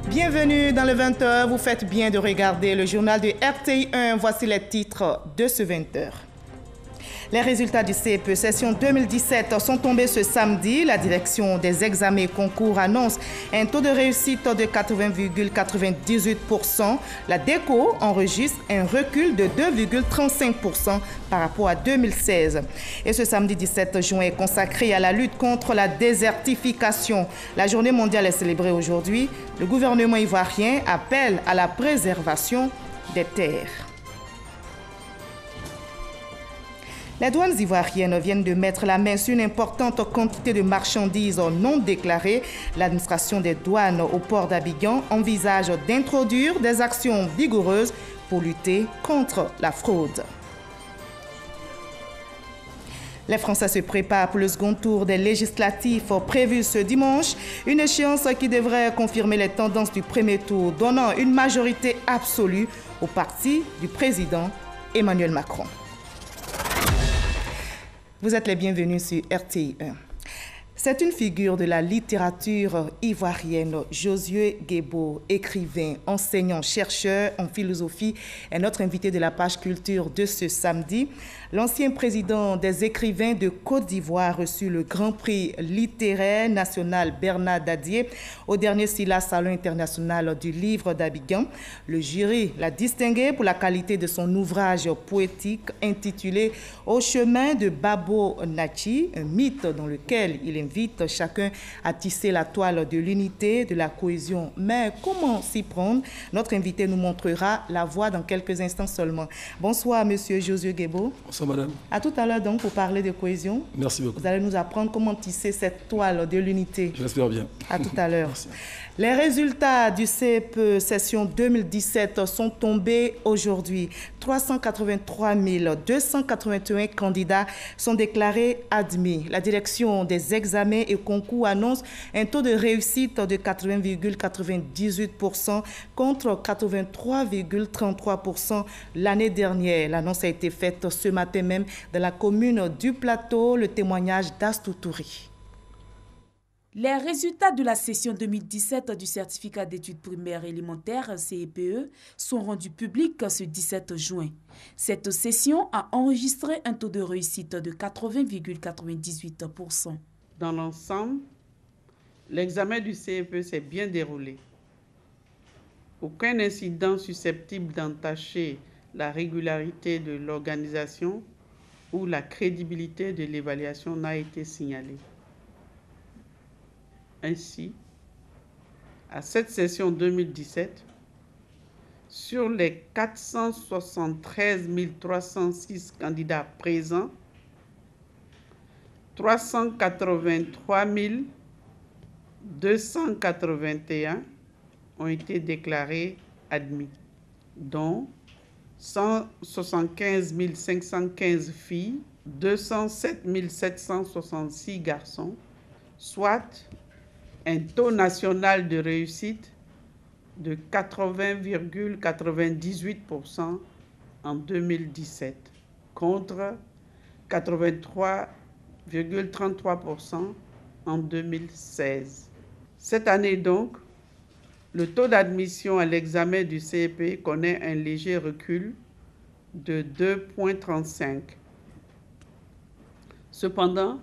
Bienvenue dans le 20h. Vous faites bien de regarder le journal de RTI 1. Voici les titres de ce 20h. Les résultats du CEPE session 2017 sont tombés ce samedi. La direction des examens et concours annonce un taux de réussite de 80,98%. La DECO enregistre un recul de 2,35% par rapport à 2016. Et ce samedi 17 juin est consacré à la lutte contre la désertification. La journée mondiale est célébrée aujourd'hui. Le gouvernement ivoirien appelle à la préservation des terres. Les douanes ivoiriennes viennent de mettre la main sur une importante quantité de marchandises non déclarées. L'administration des douanes au port d'Abidjan envisage d'introduire des actions vigoureuses pour lutter contre la fraude. Les Français se préparent pour le second tour des législatifs prévus ce dimanche. Une échéance qui devrait confirmer les tendances du premier tour, donnant une majorité absolue au parti du président Emmanuel Macron. Vous êtes les bienvenus sur RTI 1. C'est une figure de la littérature ivoirienne, Josué Guébo, écrivain, enseignant, chercheur en philosophie, est notre invité de la page culture de ce samedi. L'ancien président des écrivains de Côte d'Ivoire a reçu le Grand Prix littéraire national Bernard Dadier au dernier SILA Salon international du livre d'Abidjan. Le jury l'a distingué pour la qualité de son ouvrage poétique intitulé « Au chemin de Babo Nachi », un mythe dans lequel il invite chacun à tisser la toile de l'unité, de la cohésion. Mais comment s'y prendre? Notre invité nous montrera la voie dans quelques instants seulement. Bonsoir, monsieur Josué Guébo. Bonsoir, madame. À tout à l'heure, donc, pour parler de cohésion. Merci beaucoup. Vous allez nous apprendre comment tisser cette toile de l'unité. Je l'espère bien. À tout à l'heure. Merci. Les résultats du CEPE session 2017 sont tombés aujourd'hui. 383 281 candidats sont déclarés admis. La direction des examens et concours annonce un taux de réussite de 80,98% contre 83,33% l'année dernière. L'annonce a été faite ce matin même dans la commune du Plateau. Le témoignage d'Astoutouri. Les résultats de la session 2017 du certificat d'études primaires élémentaires CEPE sont rendus publics ce 17 juin. Cette session a enregistré un taux de réussite de 80,98%. Dans l'ensemble, l'examen du CEPE s'est bien déroulé. Aucun incident susceptible d'entacher la régularité de l'organisation ou la crédibilité de l'évaluation n'a été signalé. Ainsi, à cette session 2017, sur les 473 306 candidats présents, 383 281 ont été déclarés admis, dont 175 515 filles, 207 766 garçons, soit un taux national de réussite de 80,98% en 2017 contre 83,33% en 2016. Cette année donc, le taux d'admission à l'examen du CEPE connaît un léger recul de 2,35. Cependant,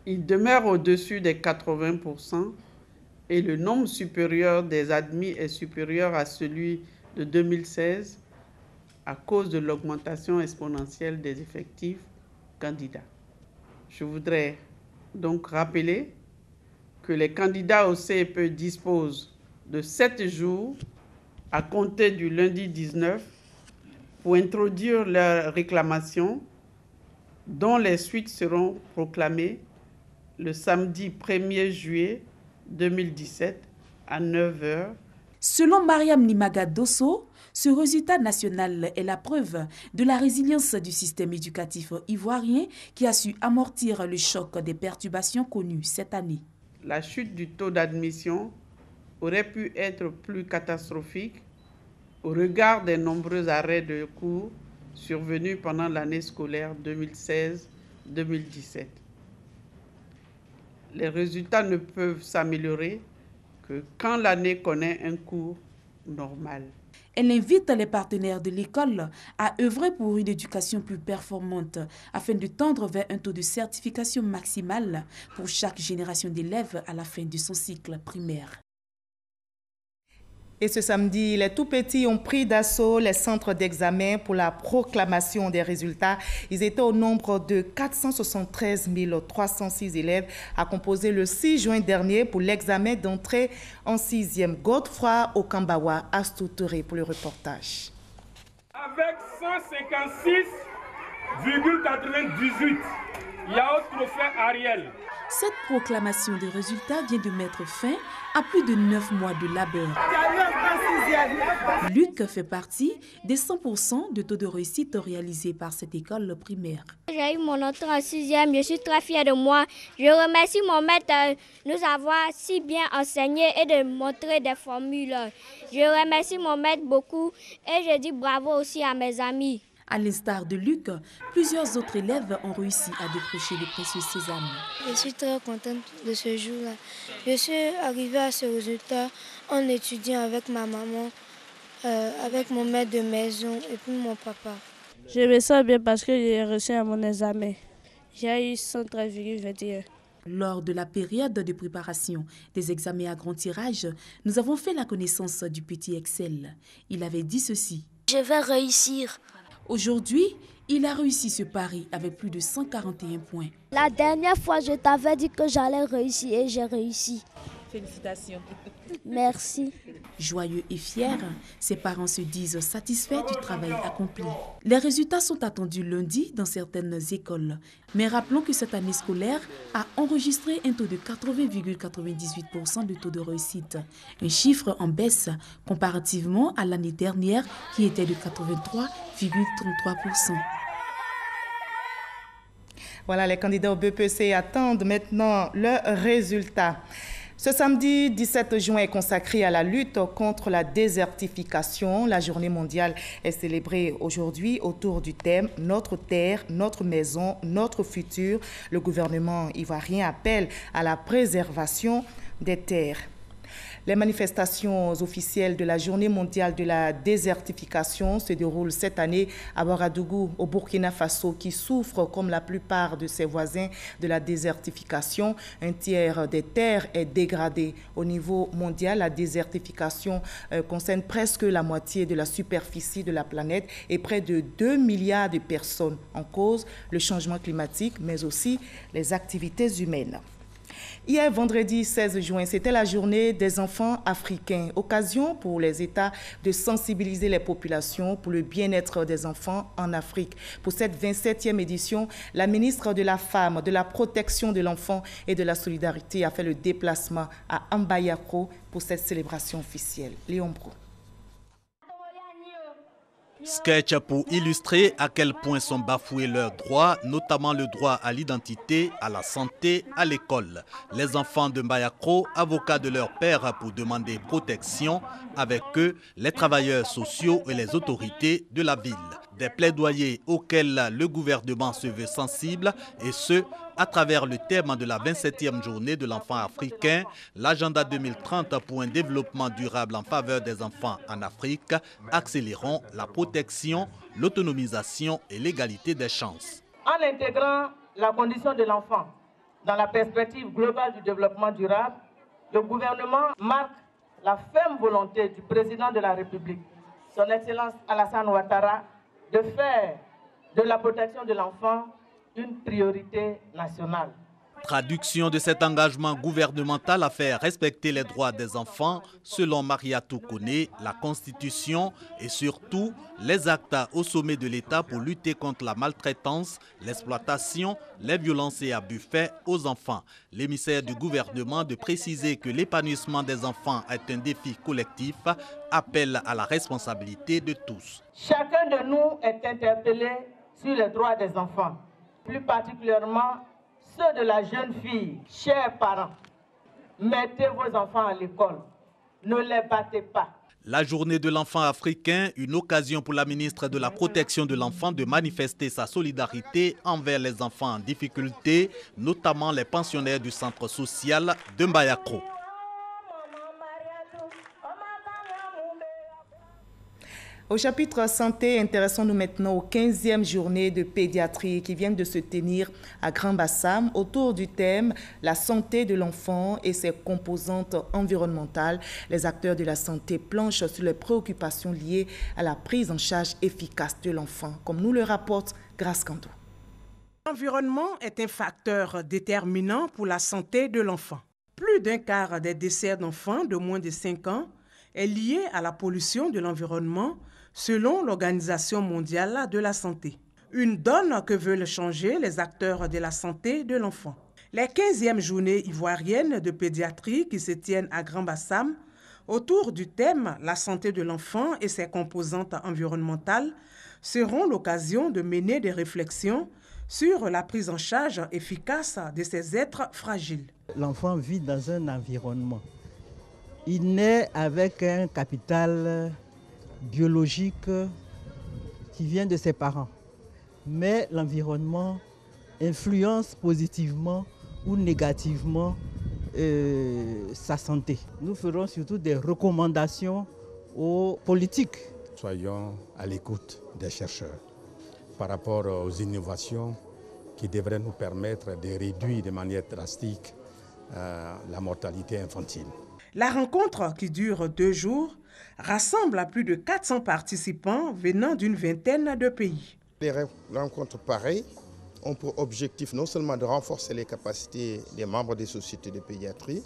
il demeure au-dessus des 80% et le nombre supérieur des admis est supérieur à celui de 2016 à cause de l'augmentation exponentielle des effectifs candidats. Je voudrais donc rappeler que les candidats au CEPE disposent de 7 jours à compter du lundi 19 pour introduire leurs réclamations dont les suites seront proclamées le samedi 1er juillet 2017 à 9h. Selon Mariam Nimaga Dosso, ce résultat national est la preuve de la résilience du système éducatif ivoirien qui a su amortir le choc des perturbations connues cette année. La chute du taux d'admission aurait pu être plus catastrophique au regard des nombreux arrêts de cours survenus pendant l'année scolaire 2016-2017. Les résultats ne peuvent s'améliorer que quand l'année connaît un cours normal. Elle invite les partenaires de l'école à œuvrer pour une éducation plus performante afin de tendre vers un taux de certification maximal pour chaque génération d'élèves à la fin de son cycle primaire. Et ce samedi, les tout-petits ont pris d'assaut les centres d'examen pour la proclamation des résultats. Ils étaient au nombre de 473 306 élèves à composer le 6 juin dernier pour l'examen d'entrée en 6e. Godefroy Okambawa, Astoutouré pour le reportage. Avec 156,98, Yao Trophée Ariel. Cette proclamation des résultats vient de mettre fin à plus de 9 mois de labeur. Luc fait partie des 100% de taux de réussite réalisés par cette école primaire. J'ai eu mon entrée en 6e, je suis très fière de moi. Je remercie mon maître de nous avoir si bien enseigné et de montrer des formules. Je remercie mon maître beaucoup et je dis bravo aussi à mes amis. À l'instar de Luc, plusieurs autres élèves ont réussi à décrocher le précieux sésame. Je suis très contente de ce jour-là. Je suis arrivée à ce résultat en étudiant avec ma maman, avec mon maître de maison et puis mon papa. Je me sens bien parce que j'ai réussi à mon examen. J'ai eu 113,21. Lors de la période de préparation des examens à grand tirage, nous avons fait la connaissance du petit Excel. Il avait dit ceci. Je vais réussir. Aujourd'hui, il a réussi ce pari avec plus de 141 points. La dernière fois, je t'avais dit que j'allais réussir et j'ai réussi. Félicitations. Merci. Joyeux et fiers, ses parents se disent satisfaits du travail accompli. Les résultats sont attendus lundi dans certaines écoles. Mais rappelons que cette année scolaire a enregistré un taux de 80,98% de taux de réussite. Un chiffre en baisse comparativement à l'année dernière qui était de 83,33%. Voilà, les candidats au BPC attendent maintenant leurs résultats. Ce samedi 17 juin est consacré à la lutte contre la désertification. La journée mondiale est célébrée aujourd'hui autour du thème « Notre terre, notre maison, notre futur ». Le gouvernement ivoirien appelle à la préservation des terres. Les manifestations officielles de la Journée mondiale de la désertification se déroulent cette année à Ouagadougou, au Burkina Faso, qui souffre, comme la plupart de ses voisins, de la désertification. Un tiers des terres est dégradé. Au niveau mondial, la désertification concerne presque la moitié de la superficie de la planète et près de 2 milliards de personnes. En cause, le changement climatique, mais aussi les activités humaines. Hier, vendredi 16 juin, c'était la journée des enfants africains. Occasion pour les États de sensibiliser les populations pour le bien-être des enfants en Afrique. Pour cette 27e édition, la ministre de la Femme, de la Protection de l'Enfant et de la Solidarité a fait le déplacement à Ambayakro pour cette célébration officielle. Léon Bro. Sketch pour illustrer à quel point sont bafoués leurs droits, notamment le droit à l'identité, à la santé, à l'école. Les enfants de Mbayakro, avocats de leur père pour demander protection, avec eux, les travailleurs sociaux et les autorités de la ville. Des plaidoyers auxquels le gouvernement se veut sensible, et ce, à travers le thème de la 27e journée de l'enfant africain, l'agenda 2030 pour un développement durable en faveur des enfants en Afrique, accélérons la protection, l'autonomisation et l'égalité des chances. En intégrant la condition de l'enfant dans la perspective globale du développement durable, le gouvernement marque la ferme volonté du président de la République, son Excellence Alassane Ouattara, de faire de la protection de l'enfant une priorité nationale. Traduction de cet engagement gouvernemental à faire respecter les droits des enfants selon Mariatou Kone, la Constitution et surtout les actes au sommet de l'État pour lutter contre la maltraitance, l'exploitation, les violences et abus faits aux enfants. L'émissaire du gouvernement de préciser que l'épanouissement des enfants est un défi collectif appelle à la responsabilité de tous. Chacun de nous est interpellé sur les droits des enfants, plus particulièrement ceux de la jeune fille. Chers parents, mettez vos enfants à l'école, ne les battez pas. La journée de l'enfant africain, une occasion pour la ministre de la Protection de l'Enfant de manifester sa solidarité envers les enfants en difficulté, notamment les pensionnaires du centre social de Mbayakro. Au chapitre santé, intéressons-nous maintenant aux 15e journées de pédiatrie qui viennent de se tenir à Grand-Bassam autour du thème « La santé de l'enfant et ses composantes environnementales ». Les acteurs de la santé planchent sur les préoccupations liées à la prise en charge efficace de l'enfant, comme nous le rapporte Grace Kando. L'environnement est un facteur déterminant pour la santé de l'enfant. Plus d'un quart des décès d'enfants de moins de 5 ans est lié à la pollution de l'environnement selon l'Organisation mondiale de la santé. Une donne que veulent changer les acteurs de la santé de l'enfant. Les 15e journées ivoiriennes de pédiatrie qui se tiennent à Grand-Bassam autour du thème « La santé de l'enfant et ses composantes environnementales » seront l'occasion de mener des réflexions sur la prise en charge efficace de ces êtres fragiles. L'enfant vit dans un environnement. Il naît avec un capital biologique qui vient de ses parents. Mais l'environnement influence positivement ou négativement sa santé. Nous ferons surtout des recommandations aux politiques. Soyons à l'écoute des chercheurs par rapport aux innovations qui devraient nous permettre de réduire de manière drastique la mortalité infantile. La rencontre, qui dure 2 jours, rassemble à plus de 400 participants venant d'une vingtaine de pays. Les rencontres pareilles ont pour objectif non seulement de renforcer les capacités des membres des sociétés de pédiatrie,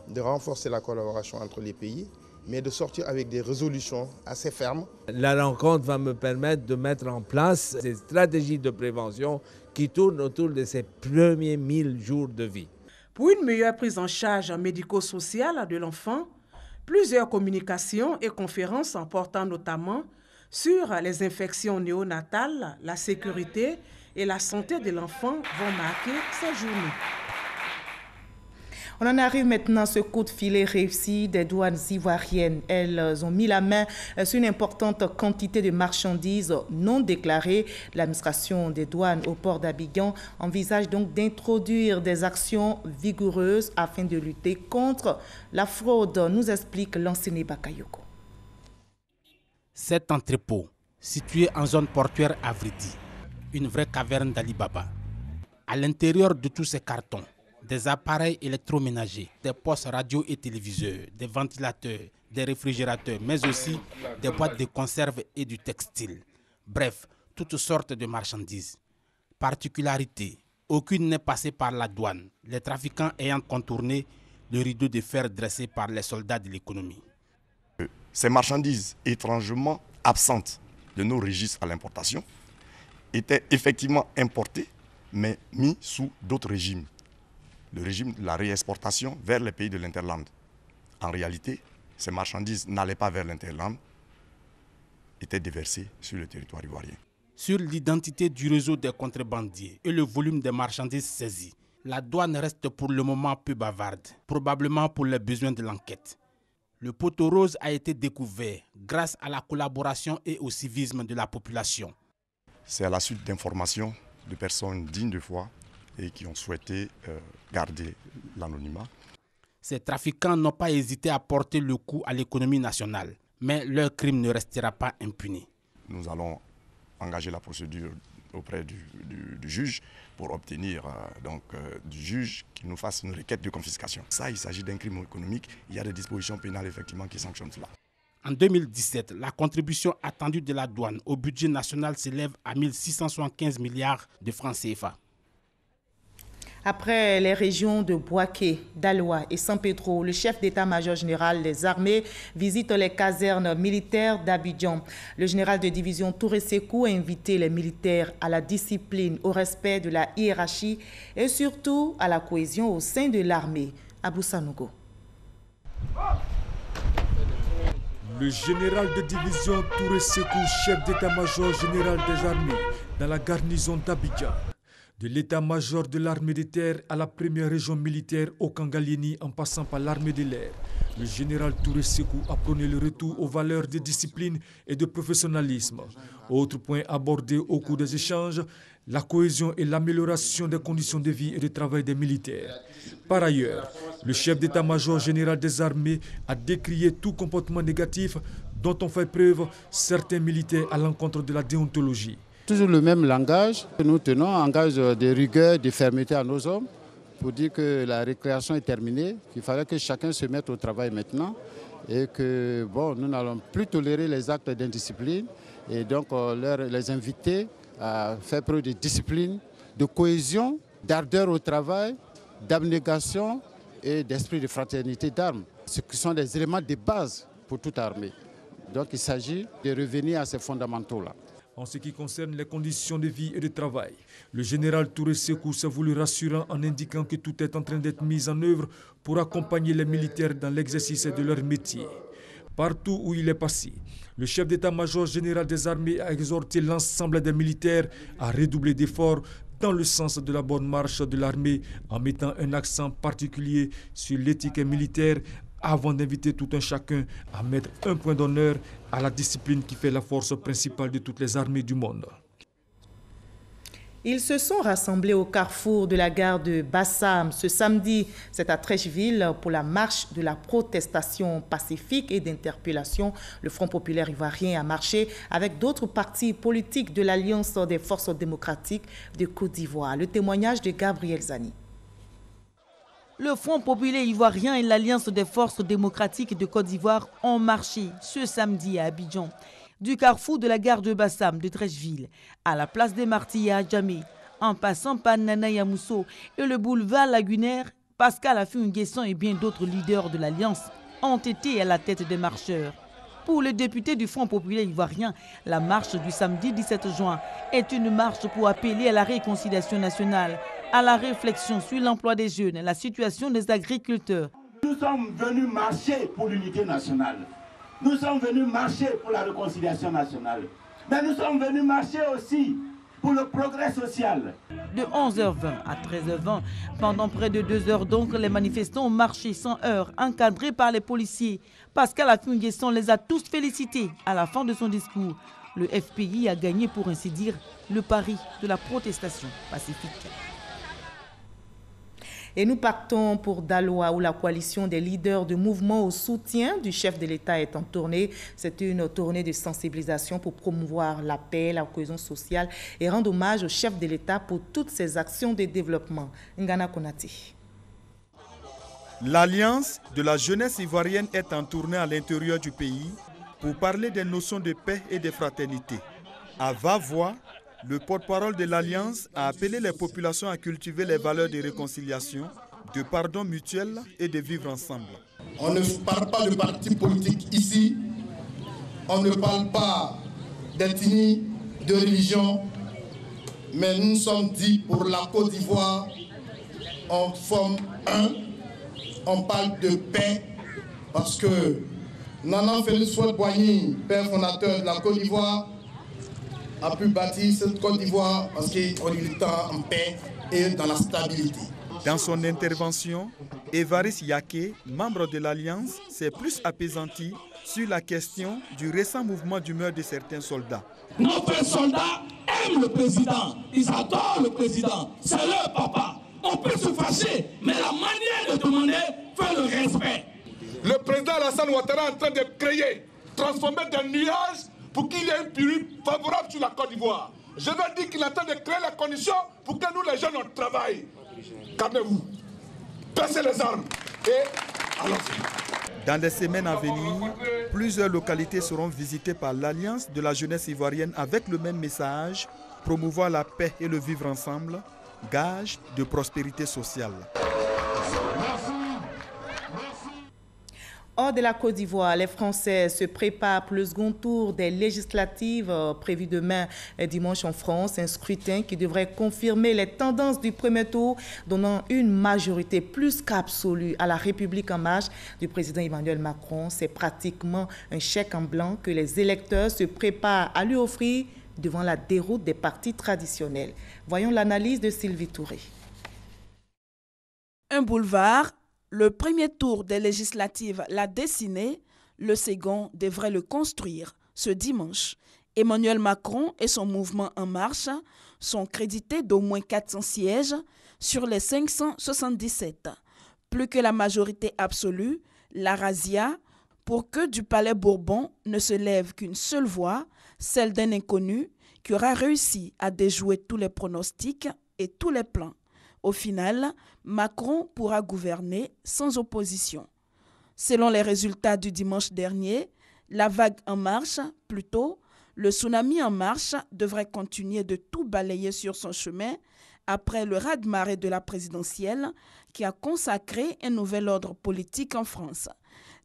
de renforcer la collaboration entre les pays, mais de sortir avec des résolutions assez fermes. La rencontre va me permettre de mettre en place des stratégies de prévention qui tournent autour de ces premiers 1000 jours de vie. Pour une meilleure prise en charge médico-sociale de l'enfant, plusieurs communications et conférences portant notamment sur les infections néonatales, la sécurité et la santé de l'enfant vont marquer ces journées. On en arrive maintenant à ce coup de filet réussi des douanes ivoiriennes. Elles ont mis la main sur une importante quantité de marchandises non déclarées. L'administration des douanes au port d'Abidjan envisage donc d'introduire des actions vigoureuses afin de lutter contre la fraude, nous explique l'enseignant Bakayoko. Cet entrepôt, situé en zone portuaire à Vridi, une vraie caverne d'Ali Baba. À l'intérieur de tous ces cartons, des appareils électroménagers, des postes radio et téléviseurs, des ventilateurs, des réfrigérateurs, mais aussi des boîtes de conserve et du textile. Bref, toutes sortes de marchandises. Particularité, aucune n'est passée par la douane, les trafiquants ayant contourné le rideau de fer dressé par les soldats de l'économie. Ces marchandises étrangement absentes de nos registres à l'importation étaient effectivement importées, mais mises sous d'autres régimes. Le régime de la réexportation vers les pays de l'Interland. En réalité, ces marchandises n'allaient pas vers l'Interland, étaient déversées sur le territoire ivoirien. Sur l'identité du réseau des contrebandiers et le volume des marchandises saisies, la douane reste pour le moment peu bavarde, probablement pour les besoins de l'enquête. Le poteau rose a été découvert grâce à la collaboration et au civisme de la population. C'est à la suite d'informations de personnes dignes de foi et qui ont souhaité garder l'anonymat. Ces trafiquants n'ont pas hésité à porter le coup à l'économie nationale, mais leur crime ne restera pas impuni. Nous allons engager la procédure auprès du juge pour obtenir du juge qu'il nous fasse une requête de confiscation. Ça, il s'agit d'un crime économique. Il y a des dispositions pénales effectivement qui sanctionnent cela. En 2017, la contribution attendue de la douane au budget national s'élève à 1675 milliards de francs CFA. Après les régions de Bouaké, d'Aloa et San Pedro, le chef d'état-major général des armées visite les casernes militaires d'Abidjan. Le général de division Touré Sekou a invité les militaires à la discipline, au respect de la hiérarchie et surtout à la cohésion au sein de l'armée. Abou Sanogo. Le général de division Touré Sekou, chef d'état-major général des armées, dans la garnison d'Abidjan. De l'état-major de l'armée de terre à la première région militaire au Kangalini en passant par l'armée de l'air, le général Touré Sekou a prôné le retour aux valeurs de discipline et de professionnalisme. Autre point abordé au cours des échanges, la cohésion et l'amélioration des conditions de vie et de travail des militaires. Par ailleurs, le chef d'état-major général des armées a décrié tout comportement négatif dont ont fait preuve certains militaires à l'encontre de la déontologie. Toujours le même langage que nous tenons, un langage de rigueur, de fermeté à nos hommes, pour dire que la récréation est terminée, qu'il fallait que chacun se mette au travail maintenant et que nous n'allons plus tolérer les actes d'indiscipline et donc les inviter à faire preuve de discipline, de cohésion, d'ardeur au travail, d'abnégation et d'esprit de fraternité d'armes. Ce qui sont des éléments de base pour toute armée. Donc il s'agit de revenir à ces fondamentaux-là. En ce qui concerne les conditions de vie et de travail, le général Touré Sékou s'est voulu rassurant en indiquant que tout est en train d'être mis en œuvre pour accompagner les militaires dans l'exercice de leur métier. Partout où il est passé, le chef d'état-major général des armées a exhorté l'ensemble des militaires à redoubler d'efforts dans le sens de la bonne marche de l'armée en mettant un accent particulier sur l'éthique militaire avant d'inviter tout un chacun à mettre un point d'honneur à la discipline qui fait la force principale de toutes les armées du monde. Ils se sont rassemblés au carrefour de la gare de Bassam ce samedi. C'est à Treichville pour la marche de la protestation pacifique et d'interpellation. Le Front populaire ivoirien a marché avec d'autres partis politiques de l'Alliance des forces démocratiques de Côte d'Ivoire. Le témoignage de Gabriel Zani. Le Front populaire ivoirien et l'Alliance des forces démocratiques de Côte d'Ivoire ont marché ce samedi à Abidjan. Du carrefour de la gare de Bassam de Treichville à la place des Martyrs à Djamé, en passant par Nana Yamoussoukro et le boulevard Lagunaire, Pascal Affi-N'Guessan et bien d'autres leaders de l'Alliance ont été à la tête des marcheurs. Pour le député du Front populaire ivoirien, la marche du samedi 17 juin est une marche pour appeler à la réconciliation nationale, à la réflexion sur l'emploi des jeunes, la situation des agriculteurs. Nous sommes venus marcher pour l'unité nationale. Nous sommes venus marcher pour la réconciliation nationale. Mais nous sommes venus marcher aussi pour le progrès social. De 11h20 à 13h20, pendant près de 2 heures donc, les manifestants ont marché sans heurts, encadrés par les policiers. Pascal Affi-N'Guessan les a tous félicités à la fin de son discours. Le FPI a gagné, pour ainsi dire, le pari de la protestation pacifique. Et nous partons pour Daloa, où la coalition des leaders de mouvement au soutien du chef de l'État est en tournée. C'est une tournée de sensibilisation pour promouvoir la paix, la cohésion sociale et rendre hommage au chef de l'État pour toutes ses actions de développement. Ngana Konati. L'Alliance de la jeunesse ivoirienne est en tournée à l'intérieur du pays pour parler des notions de paix et de fraternité. À va-voix, le porte-parole de l'Alliance a appelé les populations à cultiver les valeurs de réconciliation, de pardon mutuel et de vivre ensemble. On ne parle pas de parti politique ici, on ne parle pas d'ethnie, de religion, mais nous sommes dit pour la Côte d'Ivoire, on forme un, on parle de paix, parce que Nana Félix Houphouët-Boigny, père fondateur de la Côte d'Ivoire, a pu bâtir cette Côte d'Ivoire parce qu'on est en paix et dans la stabilité. Dans son intervention, Évariste Yaké, membre de l'Alliance, s'est plus apaisanti sur la question du récent mouvement d'humeur de certains soldats. Nos frères soldats aiment le président, ils adorent le président, c'est leur papa. On peut se fâcher, mais la manière de demander fait le respect. Le président Alassane Ouattara est en train de créer, transformer des nuages pour qu'il y ait une pluie favorable sur la Côte d'Ivoire. Je veux dire qu'il est en train de créer les conditions pour que nous, les jeunes, on travaille. Calmez-vous, baissez les armes et allons-y. Dans les semaines à venir, plusieurs localités seront visitées par l'Alliance de la jeunesse ivoirienne avec le même message, promouvoir la paix et le vivre ensemble, gage de prospérité sociale. Hors de la Côte d'Ivoire, les Français se préparent pour le second tour des législatives prévues demain dimanche en France. Un scrutin qui devrait confirmer les tendances du premier tour, donnant une majorité plus qu'absolue à la République en marche du président Emmanuel Macron. C'est pratiquement un chèque en blanc que les électeurs se préparent à lui offrir devant la déroute des partis traditionnels. Voyons l'analyse de Sylvie Touré. Un boulevard. Le premier tour des législatives l'a dessiné, le second devrait le construire ce dimanche. Emmanuel Macron et son mouvement En Marche sont crédités d'au moins 400 sièges sur les 577. Plus que la majorité absolue, la razzia pour que du palais Bourbon ne se lève qu'une seule voix, celle d'un inconnu qui aura réussi à déjouer tous les pronostics et tous les plans. Au final, Macron pourra gouverner sans opposition. Selon les résultats du dimanche dernier, la vague En Marche, plutôt, le tsunami En Marche devrait continuer de tout balayer sur son chemin après le raz-de-marée de la présidentielle qui a consacré un nouvel ordre politique en France.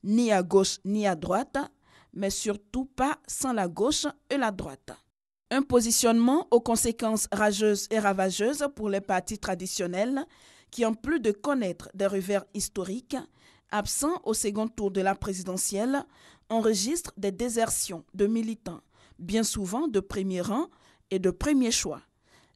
Ni à gauche ni à droite, mais surtout pas sans la gauche et la droite. Un positionnement aux conséquences rageuses et ravageuses pour les partis traditionnels qui, en plus de connaître des revers historiques, absents au second tour de la présidentielle, enregistrent des désertions de militants, bien souvent de premier rang et de premier choix.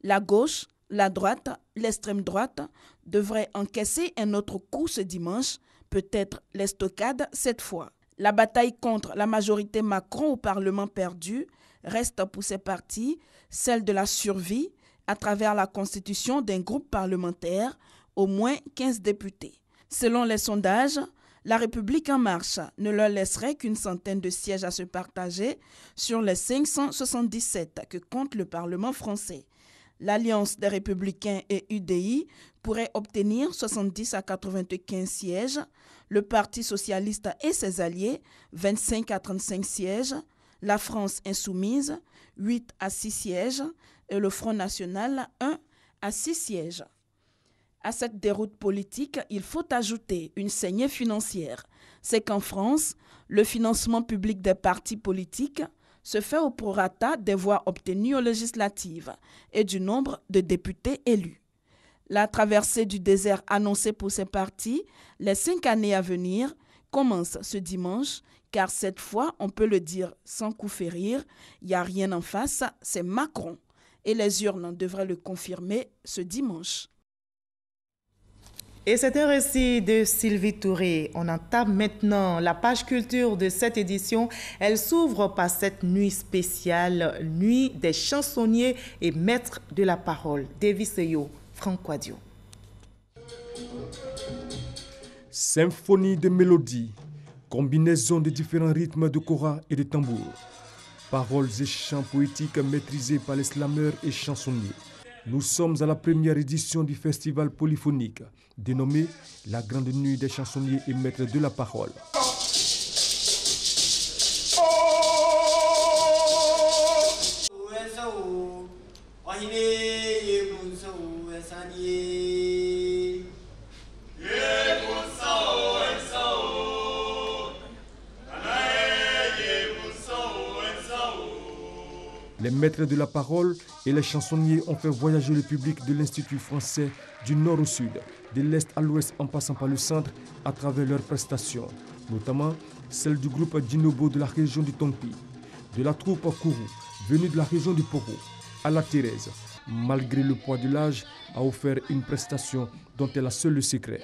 La gauche, la droite, l'extrême droite devraient encaisser un autre coup ce dimanche, peut-être l'estocade cette fois. La bataille contre la majorité Macron au Parlement perdu reste pour ces partis celle de la survie à travers la constitution d'un groupe parlementaire, au moins 15 députés. Selon les sondages, La République En Marche ne leur laisserait qu'une centaine de sièges à se partager sur les 577 que compte le Parlement français. L'Alliance des Républicains et UDI pourrait obtenir 70 à 95 sièges, le Parti socialiste et ses alliés 25 à 35 sièges, la France insoumise 8 à 6 sièges et le Front national 1 à 6 sièges. À cette déroute politique, il faut ajouter une saignée financière. C'est qu'en France, le financement public des partis politiques se fait au prorata des voix obtenues aux législatives et du nombre de députés élus. La traversée du désert annoncée pour ces partis, les 5 années à venir, commence ce dimanche, car cette fois, on peut le dire sans coup férir, il n'y a rien en face, c'est Macron. Et les urnes devraient le confirmer ce dimanche. Et c'est un récit de Sylvie Touré. On entame maintenant la page culture de cette édition. Elle s'ouvre par cette nuit spéciale, nuit des chansonniers et maîtres de la parole. David Seyo, Franck Quadio. Symphonie de mélodies, combinaison de différents rythmes de kora et de tambour. Paroles et chants poétiques maîtrisés par les slameurs et chansonniers. Nous sommes à la première édition du festival polyphonique, dénommé La Grande Nuit des chansonniers et maîtres de la parole. Les maîtres de la parole et les chansonniers ont fait voyager le public de l'Institut français du nord au sud, de l'est à l'ouest en passant par le centre à travers leurs prestations, notamment celle du groupe Djinobo de la région du Tongpi, de la troupe Kourou venue de la région du Poro, à la Thérèse, malgré le poids de l'âge, a offert une prestation dont elle a seul le secret.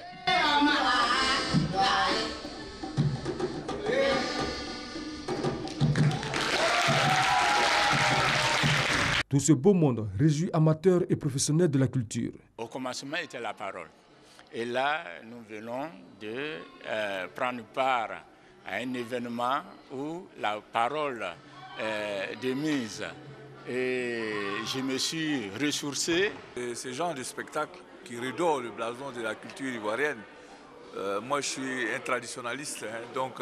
Tout ce beau monde réjouit amateurs et professionnels de la culture. Au commencement était la parole. Et là, nous venons de prendre part à un événement où la parole est de mise. Et je me suis ressourcé. Ce genre de spectacle qui redore le blason de la culture ivoirienne. Moi, je suis un traditionnaliste, donc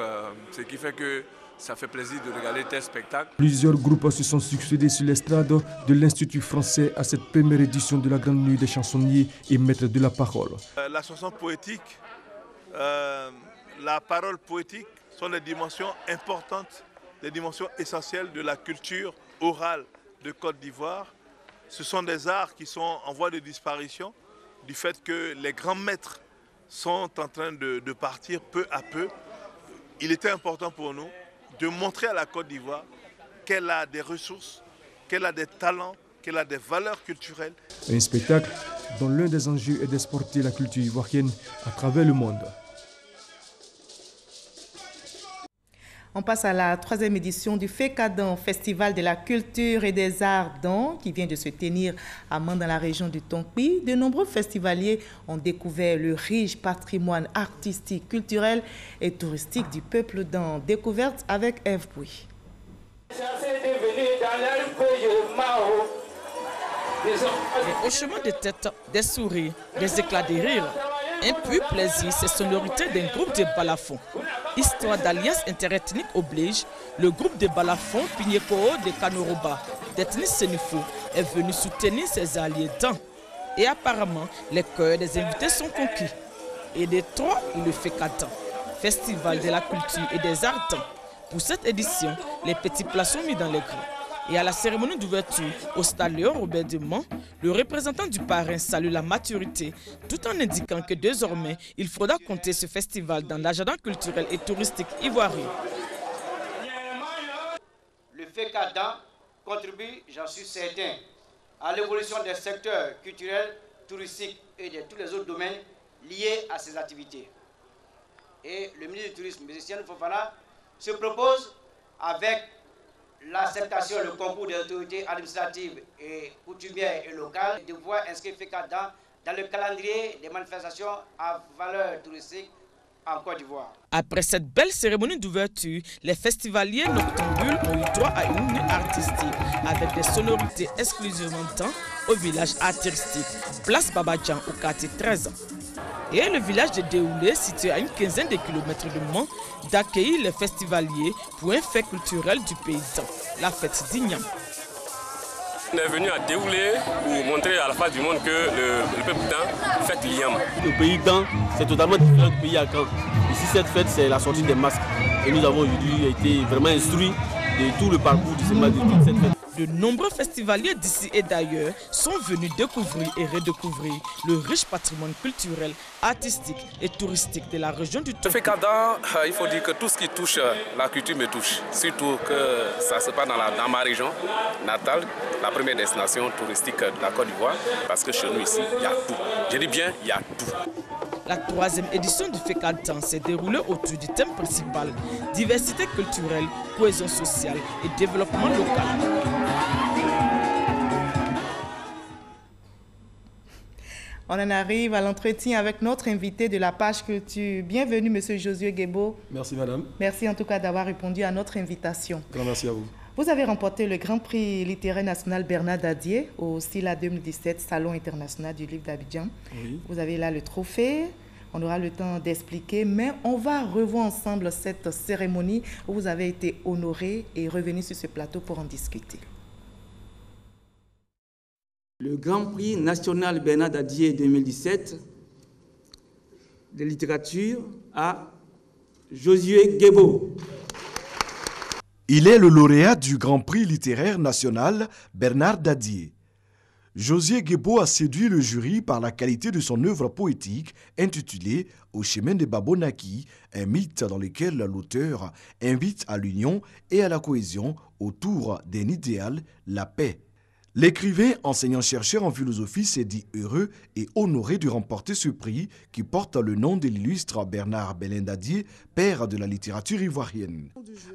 ce qui fait que ça fait plaisir de regarder tel spectacle. Plusieurs groupes se sont succédés sur l'estrade de l'Institut français à cette première édition de la Grande Nuit des chansonniers et maîtres de la parole. La chanson poétique, la parole poétique sont des dimensions importantes, des dimensions essentielles de la culture orale de Côte d'Ivoire. Ce sont des arts qui sont en voie de disparition du fait que les grands maîtres sont en train de partir peu à peu. Il était important pour nous de montrer à la Côte d'Ivoire qu'elle a des ressources, qu'elle a des talents, qu'elle a des valeurs culturelles. Un spectacle dont l'un des enjeux est d'exporter la culture ivoirienne à travers le monde. On passe à la 3e édition du FECADAN, Festival de la culture et des arts d'An, qui vient de se tenir à Mans dans la région du Tonkpi. De nombreux festivaliers ont découvert le riche patrimoine artistique, culturel et touristique du peuple d'An. Découverte avec Ève Bouy. Des hochements de tête, des sourires, des éclats de rire. Un pur plaisir, ces sonorités d'un groupe de balafons. Histoire d'alliance interethnique oblige, le groupe de balafons Pigneko de Kanoroba, d'ethnie Sénifo, est venu soutenir ses alliés d'An. Et apparemment, les cœurs des invités sont conquis. Et des trois, le FECADAN, Festival de la culture et des arts d'An. Pour cette édition, les petits plats sont mis dans les grands. Et à la cérémonie d'ouverture au stade Léon Robert de Mans, le représentant du parrain salue la maturité, tout en indiquant que désormais, il faudra compter ce festival dans l'agenda culturel et touristique ivoirien. Le FECADAN contribue, j'en suis certain, à l'évolution des secteurs culturels, touristiques et de tous les autres domaines liés à ces activités. Et le ministre du Tourisme, M. Siane Fofana, se propose avec l'acceptation, le concours des autorités administratives et coutumières et locales de pouvoir inscrire FECADAN dans le calendrier des manifestations à valeur touristique en Côte d'Ivoire. Après cette belle cérémonie d'ouverture, les festivaliers noctambules ont eu droit à une nuit artistique avec des sonorités exclusivement d'An au village artistique, place Babadjan au quartier 13 ans. Et le village de Déoulé, situé à une quinzaine de kilomètres de Mans, d'accueillir les festivaliers pour un fait culturel du pays d'An, la fête d'Ignam. On est venu à Déoulé pour montrer à la face du monde que le peuple d'An fête l'Ignam. Le pays d'An, c'est totalement différent du pays à Caen. Ici, cette fête, c'est la sortie des masques. Et nous avons aujourd'hui été vraiment instruits de tout le parcours de cette fête. De nombreux festivaliers d'ici et d'ailleurs sont venus découvrir et redécouvrir le riche patrimoine culturel, artistique et touristique de la région du Tonkpi. Le FECADAN, il faut dire que tout ce qui touche la culture me touche. Surtout que ça se passe dans ma région natale, la première destination touristique de la Côte d'Ivoire. Parce que chez nous ici, il y a tout. Je dis bien, il y a tout. La 3e édition du FECADAN s'est déroulée autour du thème principal, diversité culturelle, cohésion sociale et développement local. On en arrive à l'entretien avec notre invité de la page culture. Bienvenue, Monsieur Josué Guébo. Merci, madame. Merci en tout cas d'avoir répondu à notre invitation. Grand merci à vous. Vous avez remporté le Grand Prix littéraire national Bernard Dadier au SILA 2017, Salon international du livre d'Abidjan. Oui. Vous avez là le trophée. On aura le temps d'expliquer, mais on va revoir ensemble cette cérémonie où vous avez été honoré et revenu sur ce plateau pour en discuter. Le Grand Prix national Bernard Dadier 2017 de littérature à Josué Guébo. Il est le lauréat du Grand Prix littéraire national Bernard Dadier. Josué Guébo a séduit le jury par la qualité de son œuvre poétique intitulée « Au chemin de Babonaki », un mythe dans lequel l'auteur invite à l'union et à la cohésion autour d'un idéal, la paix. L'écrivain, enseignant-chercheur en philosophie, s'est dit heureux et honoré de remporter ce prix qui porte le nom de l'illustre Bernard Belin Dadier, père de la littérature ivoirienne.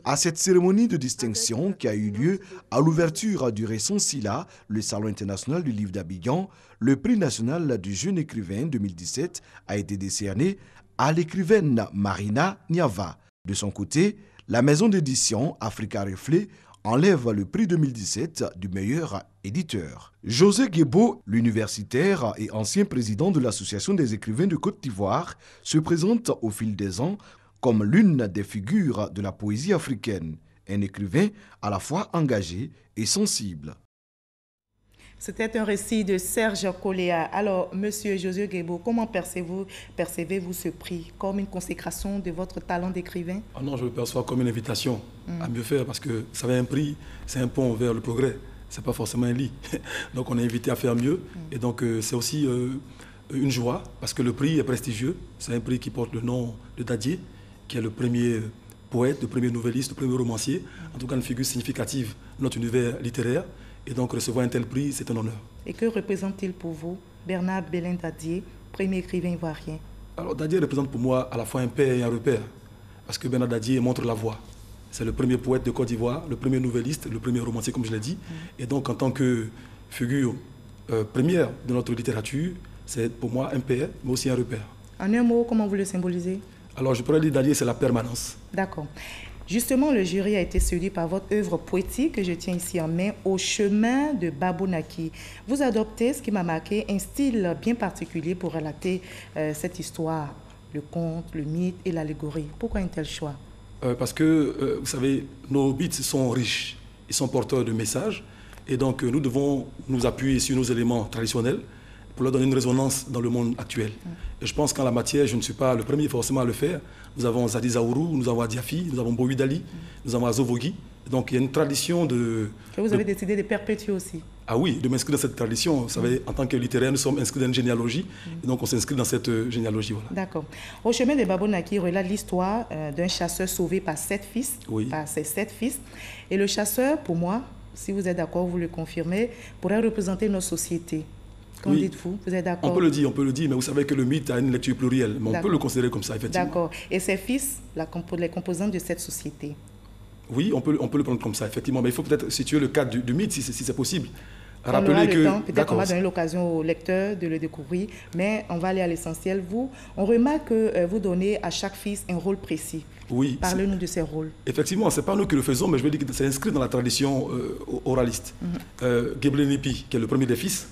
À cette cérémonie de distinction qui a eu lieu à l'ouverture du récent SILA, le Salon international du livre d'Abidjan, le prix national du jeune écrivain 2017 a été décerné à l'écrivaine Marina Niava. De son côté, la maison d'édition Africa Reflet enlève le prix 2017 du meilleur éditeur. José Guébo, l'universitaire et ancien président de l'Association des écrivains de Côte d'Ivoire, se présente au fil des ans comme l'une des figures de la poésie africaine, un écrivain à la fois engagé et sensible. C'était un récit de Serge Koléa. Alors, Monsieur Josué Guébo, comment percevez-vous ce prix? Comme une consécration de votre talent d'écrivain? Ah non, je le perçois comme une invitation à mieux faire parce que, vous savez, un prix, c'est un pont vers le progrès. Ce n'est pas forcément un lit. Donc, on est invité à faire mieux. Et donc, c'est aussi une joie parce que le prix est prestigieux. C'est un prix qui porte le nom de Dadier, qui est le premier poète, le premier nouvelliste, le premier romancier. En tout cas, une figure significative de notre univers littéraire. Et donc recevoir un tel prix, c'est un honneur. Et que représente-t-il pour vous, Bernard Belin Dadier, premier écrivain ivoirien? Alors Dadier représente pour moi à la fois un père et un repère. Parce que Bernard Dadier montre la voie. C'est le premier poète de Côte d'Ivoire, le premier nouvelliste, le premier romancier, comme je l'ai dit. Et donc, en tant que figure première de notre littérature, c'est pour moi un père, mais aussi un repère. En un mot, comment vous le symbolisez? Alors, je pourrais dire Dadié, c'est la permanence. D'accord. Justement, le jury a été séduit par votre œuvre poétique que je tiens ici en main, Au chemin de Babou Naki. Vous adoptez, ce qui m'a marqué, un style bien particulier pour relater cette histoire, le conte, le mythe et l'allégorie. Pourquoi un tel choix? Parce que, vous savez, nos mythes sont riches, ils sont porteurs de messages, et donc nous devons nous appuyer sur nos éléments traditionnels pour leur donner une résonance dans le monde actuel. Et je pense qu'en la matière, je ne suis pas le premier forcément à le faire. Nous avons Zadi Zaourou, nous avons Adiafi, nous avons Boui Dali, nous avons Azovogui. Donc il y a une tradition de... Que vous avez décidé de perpétuer aussi. Ah oui, de m'inscrire dans cette tradition. Vous savez, en tant que littéraire, nous sommes inscrits dans une généalogie. Et donc on s'inscrit dans cette généalogie. Voilà. D'accord. Au chemin de Babou Naki relate l'histoire d'un chasseur sauvé par 7 fils, par ses 7 fils. Et le chasseur, pour moi, si vous êtes d'accord, vous le confirmez, pourrait représenter notre société. Qu'en dites-vous? Vous êtes d'accord? On peut le dire, mais vous savez que le mythe a une lecture plurielle. Mais on peut le considérer comme ça, effectivement. D'accord. Et ces fils, les composants de cette société? Oui, on peut le prendre comme ça, effectivement. Mais il faut peut-être situer le cadre du mythe, si c'est possible. Rappeler on aura le temps, peut-être qu'on va donner l'occasion au lecteur de le découvrir, mais on va aller à l'essentiel. On remarque que vous donnez à chaque fils un rôle précis. Oui. Parlez-nous de ces rôles. Effectivement, ce n'est pas nous qui le faisons, mais je veux dire que c'est inscrit dans la tradition oraliste. Geble Nepi, qui est le premier des fils,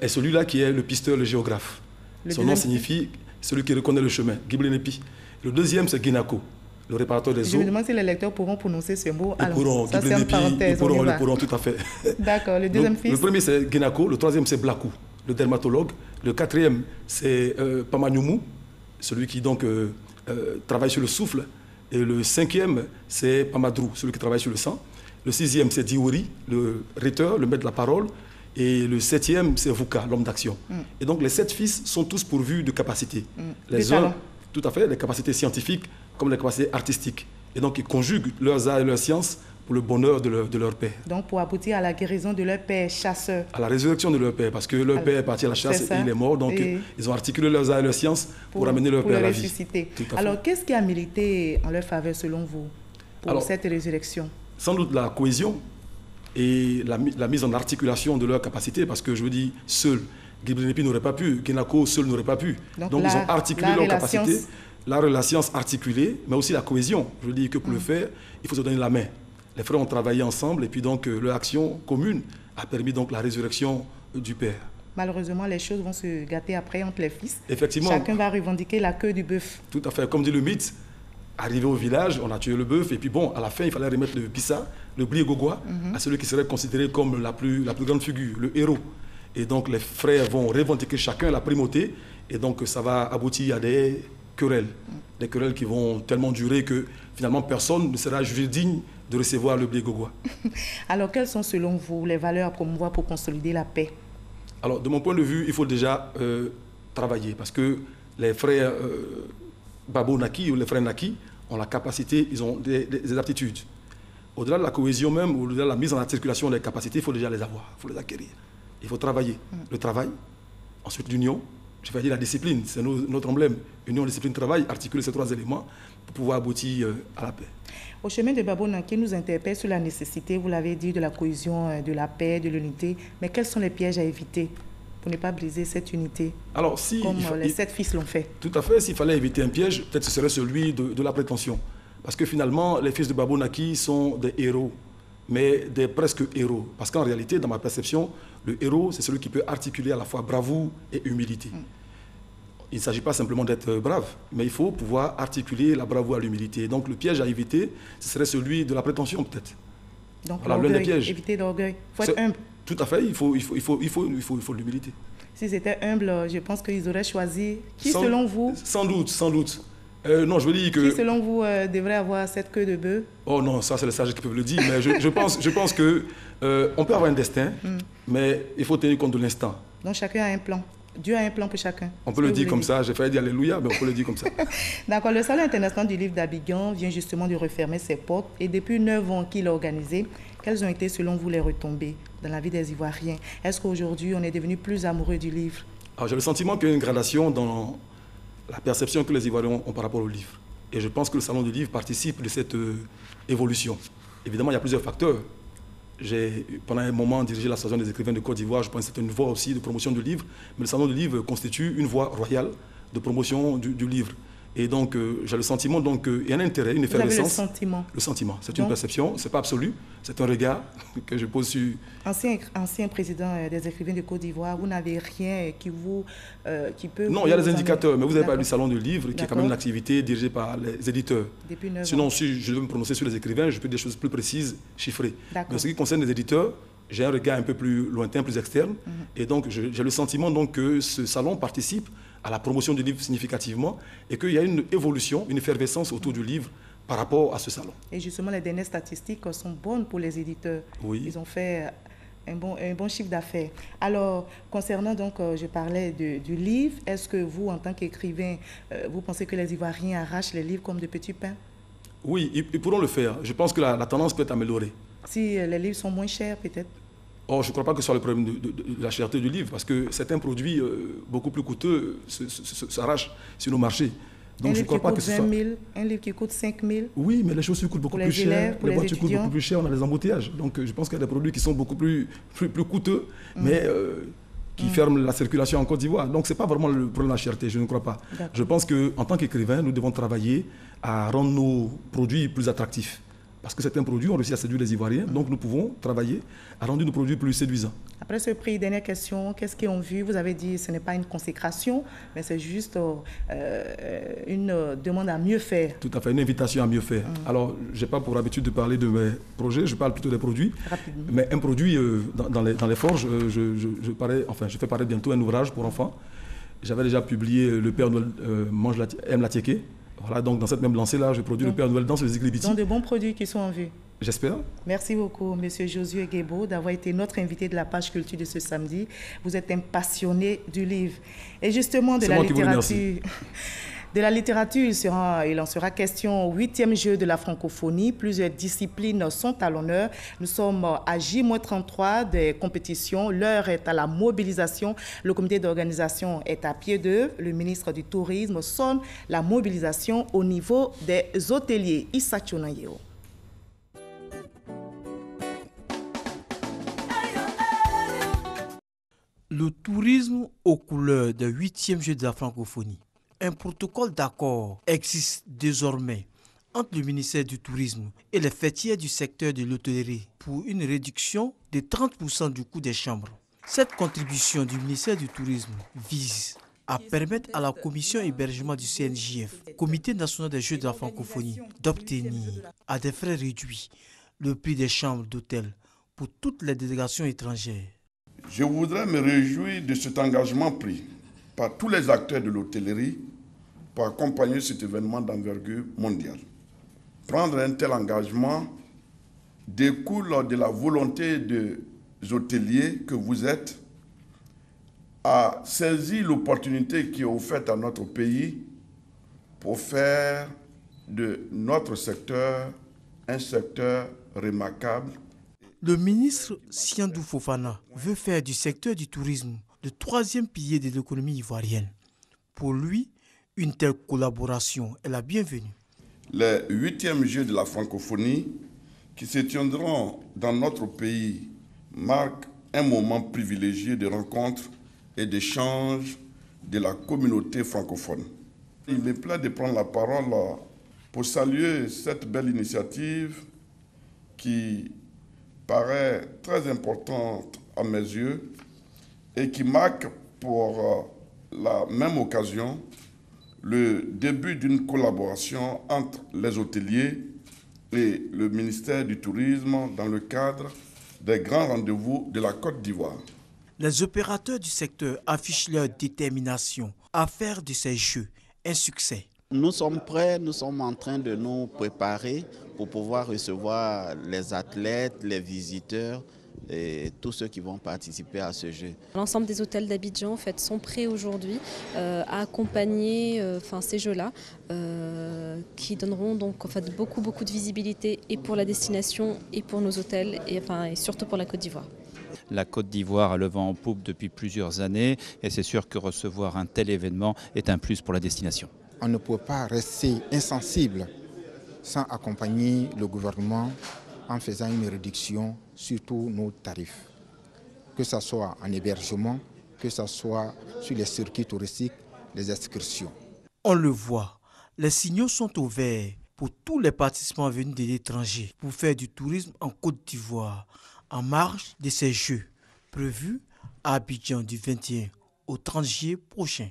est celui-là qui est le pisteur, le géographe. Son nom signifie celui qui reconnaît le chemin, Geble Nepi. Le deuxième, c'est Guinako, le réparateur des eaux. Je me demande si les lecteurs pourront prononcer ce mot. Ils pourront, ça, ils pourront, tout à fait. D'accord, le deuxième fils. Le premier, c'est Guinako, le troisième, c'est Blakou, le dermatologue. Le quatrième, c'est Pamanyumu, celui qui donc travaille sur le souffle. Et le cinquième, c'est Pamadrou, celui qui travaille sur le sang. Le sixième, c'est Diori, le rhéteur, le maître de la parole. Et le septième, c'est Vuka, l'homme d'action. Et donc, les 7 fils sont tous pourvus de capacités. Les uns, tout à fait, des capacités scientifiques comme des capacités artistiques. Et donc, ils conjuguent leurs arts et leurs sciences pour le bonheur de leur père. Donc, pour aboutir à la guérison de leur père chasseur. À la résurrection de leur père, parce que leur père est parti à la chasse et il est mort. Donc, ils ont articulé leurs arts et leurs sciences pour amener leur père à la vie. Alors, qu'est-ce qui a milité en leur faveur, selon vous, pour cette résurrection? Sans doute la cohésion et la mise en articulation de leurs capacités, parce que je vous dis, seul, Geble Nepi n'aurait pas pu, Guinako seul n'aurait pas pu. Donc ils ont articulé leurs capacités, la relation articulée, mais aussi la cohésion. Je veux dire que pour le faire, il faut se donner la main. Les frères ont travaillé ensemble et puis donc leur action commune a permis donc la résurrection du Père. Malheureusement, les choses vont se gâter après entre les fils. Effectivement. Chacun va revendiquer la queue du bœuf. Tout à fait. Comme dit le mythe, arrivé au village, on a tué le bœuf et puis bon, à la fin, il fallait remettre le pissa, le brie gogois, à celui qui serait considéré comme la plus grande figure, le héros. Et donc les frères vont revendiquer chacun la primauté et donc ça va aboutir à des querelles. Des querelles qui vont tellement durer que finalement personne ne sera jugé digne de recevoir le blé gogois. Alors quelles sont selon vous les valeurs à promouvoir pour consolider la paix? Alors de mon point de vue, il faut déjà travailler parce que les frères Babou Naki ou les frères Naki ont la capacité, ils ont des aptitudes. Au-delà de la cohésion même, au-delà de la mise en circulation des capacités, il faut déjà les avoir, il faut les acquérir. Il faut travailler. Le travail, ensuite l'union, je vais dire la discipline, c'est notre emblème. Union, discipline, travail, articuler ces 3 éléments pour pouvoir aboutir à la paix. Au chemin de Babou Naki nous interpelle sur la nécessité, vous l'avez dit, de la cohésion, de la paix, de l'unité. Mais quels sont les pièges à éviter pour ne pas briser cette unité? Alors, si comme les 7 fils l'ont fait. Tout à fait. S'il fallait éviter un piège, peut-être ce serait celui de la prétention. Parce que finalement, les fils de Babou Naki sont des héros, mais des presque héros. Parce qu'en réalité, dans ma perception, le héros, c'est celui qui peut articuler à la fois bravoure et humilité. Il ne s'agit pas simplement d'être brave, mais il faut pouvoir articuler la bravoure à l'humilité. Donc le piège à éviter, ce serait celui de la prétention peut-être. Donc voilà, l'un des pièges. Éviter l'orgueil. Il faut être humble. Tout à fait, il faut l'humilité. S'ils étaient humbles, je pense qu'ils auraient choisi qui selon vous? Sans doute. Non, je veux dire que... Qui selon vous devrait avoir cette queue de bœuf? Oh non, ça c'est les sages qui peuvent le dire, mais je pense que on peut avoir un destin, mais il faut tenir compte de l'instant. Donc chacun a un plan. Dieu a un plan pour chacun. On peut le dire comme ça, j'ai failli dire Alléluia, mais on peut le dire comme ça. D'accord, le Salon international du livre d'Abidjan vient justement de refermer ses portes et depuis 9 ans qu'il est organisé, quelles ont été selon vous les retombées dans la vie des Ivoiriens? Est-ce qu'aujourd'hui on est devenu plus amoureux du livre? Alors j'ai le sentiment qu'il y a une gradation dans la perception que les Ivoiriens ont par rapport au livre. Et je pense que le Salon du Livre participe de cette évolution. Évidemment, il y a plusieurs facteurs. J'ai pendant un moment dirigé l'Association des écrivains de Côte d'Ivoire. Je pense que c'est une voie aussi de promotion du livre. Mais le Salon du Livre constitue une voie royale de promotion du livre. Et donc, j'ai le sentiment qu'il y a un intérêt, une effervescence. Vous avez le sentiment? Le sentiment. C'est une perception, ce n'est pas absolu. C'est un regard que je pose sur... Ancien président des écrivains de Côte d'Ivoire, vous n'avez rien qui peut... Non, il y a des indicateurs, mais vous n'avez pas lu le Salon du Livre, qui est quand même une activité dirigée par les éditeurs. Depuis 9 ans. Sinon, si je veux me prononcer sur les écrivains, je peux dire des choses plus précises, chiffrées. Mais en ce qui concerne les éditeurs, j'ai un regard un peu plus lointain, plus externe. Et donc, j'ai le sentiment donc, que ce salon participe à la promotion du livre significativement et qu'il y a une évolution, une effervescence autour du livre par rapport à ce salon. Et justement, les dernières statistiques sont bonnes pour les éditeurs. Oui. Ils ont fait un bon chiffre d'affaires. Alors, concernant donc, je parlais du livre, est-ce que vous, en tant qu'écrivain, vous pensez que les Ivoiriens arrachent les livres comme de petits pains? Oui, ils pourront le faire. Je pense que la tendance peut être améliorée. Si les livres sont moins chers, peut-être? Oh, je ne crois pas que ce soit le problème de la cherté du livre, parce que certains produits beaucoup plus coûteux s'arrachent sur nos marchés. Donc, je ne crois pas que ce soit... Un livre qui coûte 5 000. Oui, mais les chaussures coûtent beaucoup plus cher, les voitures coûtent beaucoup plus cher, on a des embouteillages. Donc, je pense qu'il y a des produits qui sont beaucoup plus coûteux, mais qui ferment la circulation en Côte d'Ivoire. Donc, ce n'est pas vraiment le problème de la cherté, je ne crois pas. Je pense qu'en tant qu'écrivain, nous devons travailler à rendre nos produits plus attractifs. Parce que certains produits ont réussi à séduire les Ivoiriens, donc nous pouvons travailler à rendre nos produits plus séduisants. Après ce prix, dernière question, qu'est-ce qu'ils ont vu? Vous avez dit que ce n'est pas une consécration, mais c'est juste une demande à mieux faire. Tout à fait, une invitation à mieux faire. Alors, je n'ai pas pour habitude de parler de mes projets, je parle plutôt des produits. Rapidement. Mais un produit, dans les forges, je fais paraître bientôt un ouvrage pour enfants. J'avais déjà publié Le Père Noël aime la tiéké. Voilà, donc dans cette même lancée-là, je produis Le Père Noël dans les Iglibiti. Donc de bons produits qui sont en vue. J'espère. Merci beaucoup, M. Josué Guebo, d'avoir été notre invité de la page culture de ce samedi. Vous êtes un passionné du livre. Et justement, de la littérature. De la littérature, il en sera question au 8e jeu de la francophonie. Plusieurs disciplines sont à l'honneur. Nous sommes à J-33 des compétitions. L'heure est à la mobilisation. Le comité d'organisation est à pied d'œuvre. Le ministre du Tourisme sonne la mobilisation au niveau des hôteliers. Issa Tchonayeo. Le tourisme aux couleurs des 8e jeux de la francophonie. Un protocole d'accord existe désormais entre le ministère du Tourisme et les fêtiers du secteur de l'hôtellerie pour une réduction de 30% du coût des chambres. Cette contribution du ministère du Tourisme vise à permettre à la commission hébergement du CNJF, Comité national des Jeux de la francophonie, d'obtenir à des frais réduits le prix des chambres d'hôtel pour toutes les délégations étrangères. Je voudrais me réjouir de cet engagement pris par tous les acteurs de l'hôtellerie pour accompagner cet événement d'envergure mondiale. Prendre un tel engagement découle de la volonté des hôteliers que vous êtes à saisir l'opportunité qui est offerte à notre pays pour faire de notre secteur un secteur remarquable. Le ministre Siandou Fofana veut faire du secteur du tourisme le 3e pilier de l'économie ivoirienne. Pour lui, une telle collaboration est la bienvenue. Les 8e Jeux de la francophonie qui se tiendront dans notre pays marquent un moment privilégié de rencontre et d'échange de la communauté francophone. Il me plaît de prendre la parole pour saluer cette belle initiative qui paraît très importante à mes yeux et qui marque pour la même occasion le début d'une collaboration entre les hôteliers et le ministère du Tourisme dans le cadre des grands rendez-vous de la Côte d'Ivoire. Les opérateurs du secteur affichent leur détermination à faire de ces Jeux un succès. Nous sommes prêts, nous sommes en train de nous préparer pour pouvoir recevoir les athlètes, les visiteurs et tous ceux qui vont participer à ce jeu. L'ensemble des hôtels d'Abidjan en fait, sont prêts aujourd'hui à accompagner ces jeux-là qui donneront donc, en fait, beaucoup de visibilité et pour la destination et pour nos hôtels et surtout pour la Côte d'Ivoire. La Côte d'Ivoire a le vent en poupe depuis plusieurs années et c'est sûr que recevoir un tel événement est un plus pour la destination. on ne peut pas rester insensible sans accompagner le gouvernement en faisant une réduction sur tous nos tarifs, que ce soit en hébergement, que ce soit sur les circuits touristiques, les excursions. On le voit, les signaux sont ouverts pour tous les participants venus de l'étranger pour faire du tourisme en Côte d'Ivoire, en marge de ces Jeux prévus à Abidjan du 21 au 30 juillet prochain.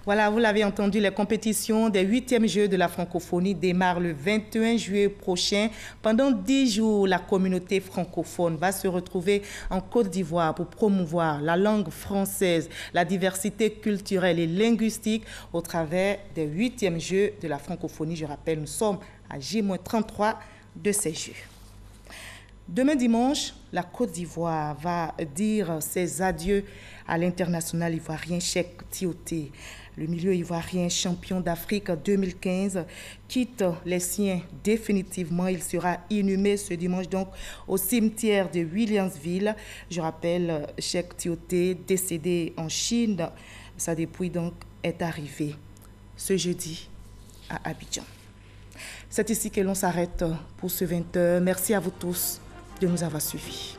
Voilà, vous l'avez entendu, les compétitions des 8e Jeux de la francophonie démarrent le 21 juillet prochain. Pendant 10 jours, la communauté francophone va se retrouver en Côte d'Ivoire pour promouvoir la langue française, la diversité culturelle et linguistique au travers des 8e Jeux de la francophonie. Je rappelle, nous sommes à J-33 de ces Jeux. Demain dimanche, la Côte d'Ivoire va dire ses adieux à l'international ivoirien Cheikh Tioté. Le milieu ivoirien champion d'Afrique 2015 quitte les siens définitivement. Il sera inhumé ce dimanche donc au cimetière de Williamsville. Je rappelle, Cheikh Tioté, décédé en Chine, sa dépouille donc est arrivée ce jeudi à Abidjan. C'est ici que l'on s'arrête pour ce 20h. Merci à vous tous de nous avoir suivis.